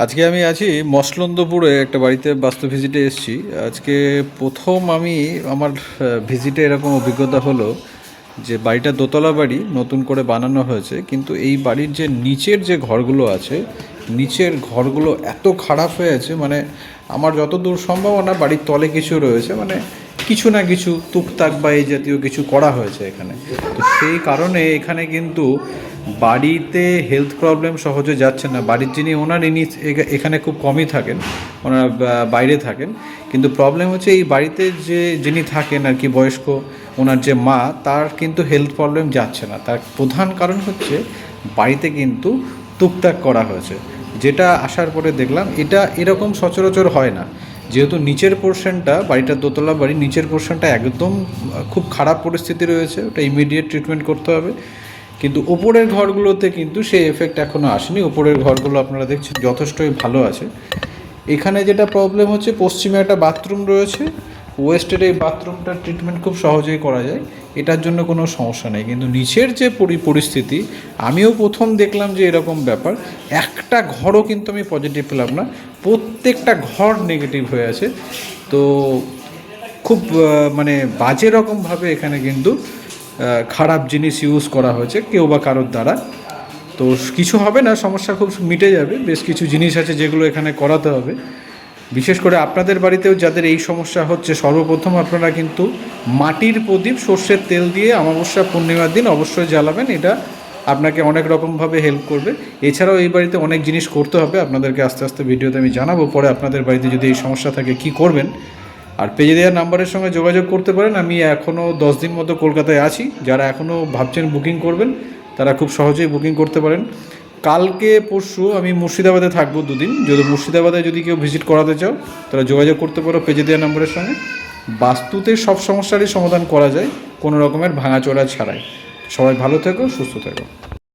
আজকে আমি আছি মসলন্দপুরে একটা বাড়িতে বাস্তু ভিজিটে এসেছি। আজকে প্রথম আমি আমার ভিজিটে এরকম অভিজ্ঞতা হলো যে বাড়িটা দোতলা বাড়ি, নতুন করে বানানো হয়েছে, কিন্তু এই বাড়ির যে নিচের যে ঘরগুলো আছে, নিচের ঘরগুলো এত খারাপ হয়ে আছে, মানে আমার যতদূর সম্ভাবনা বাড়ির তলে কিছু রয়েছে, মানে কিছু না কিছু টুকটাক বা এই জাতীয় কিছু করা হয়েছে এখানে। তো সেই কারণে এখানে কিন্তু বাড়িতে হেলথ প্রবলেম সহজে যাচ্ছে না। বাড়ির যিনি ওনার, ইনি এখানে খুব কমই থাকেন, ওনারা বাইরে থাকেন, কিন্তু প্রবলেম হচ্ছে এই বাড়িতে যে যিনি থাকেন আর কি, বয়স্ক ওনার যে মা, তার কিন্তু হেলথ প্রবলেম যাচ্ছে না। তার প্রধান কারণ হচ্ছে বাড়িতে কিন্তু টুকটাক করা হয়েছে, যেটা আসার পরে দেখলাম এটা এরকম সচরাচর হয় না। যেহেতু নিচের পোর্শনটা, বাড়িটা দোতলা বাড়ি, নিচের পোর্শনটা একদম খুব খারাপ পরিস্থিতি রয়েছে, ওটা ইমিডিয়েট ট্রিটমেন্ট করতে হবে। কিন্তু ওপরের ঘরগুলোতে কিন্তু সেই এফেক্ট এখনও আসেনি। ওপরের ঘরগুলো আপনারা দেখছেন যথেষ্টই ভালো আছে। এখানে যেটা প্রবলেম হচ্ছে, পশ্চিমে একটা বাথরুম রয়েছে, ওয়েস্টের এই বাথরুমটার ট্রিটমেন্ট খুব সহজেই করা যায়, এটার জন্য কোনো সমস্যা নেই। কিন্তু নিচের যে পরিস্থিতি, আমিও প্রথম দেখলাম যে এরকম ব্যাপার। একটা ঘরও কিন্তু আমি পজিটিভ পেলাম না, প্রত্যেকটা ঘর নেগেটিভ হয়ে আছে। তো খুব মানে বাজে রকমভাবে এখানে কিন্তু খারাপ জিনিস ইউজ করা হয়েছে কেউ বা কারোর দ্বারা। তো কিছু হবে না, সমস্যা খুব মিটে যাবে। বেশ কিছু জিনিস আছে যেগুলো এখানে করাতে হবে। বিশেষ করে আপনাদের বাড়িতেও যাদের এই সমস্যা হচ্ছে, সর্বপ্রথম আপনারা কিন্তু মাটির প্রদীপ সর্ষের তেল দিয়ে অমাবস্যা পূর্ণিমার দিন অবশ্যই জ্বালাবেন। এটা আপনাকে অনেক রকমভাবে হেল্প করবে। এছাড়াও এই বাড়িতে অনেক জিনিস করতে হবে, আপনাদেরকে আস্তে আস্তে ভিডিওতে আমি জানাবো। পরে আপনাদের বাড়িতে যদি এই সমস্যা থাকে কী করবেন। আর পেজে দেওয়া নাম্বারের সঙ্গে যোগাযোগ করতে পারেন। আমি এখনও 10 দিন মতো কলকাতায় আছি। যারা এখনও ভাবছেন বুকিং করবেন, তারা খুব সহজেই বুকিং করতে পারেন। কালকে পরশু আমি মুর্শিদাবাদে থাকবো 2 দিন। যদি মুর্শিদাবাদে যদি কেউ ভিজিট করাতে চাও, তারা যোগাযোগ করতে পারো পেজে দেওয়া নম্বরের সঙ্গে। বাস্তুতে সব সমস্যারই সমাধান করা যায়, কোনো রকমের ভাঙাচোরা ছাড়াই। সবাই ভালো থেকো, সুস্থ থেকো।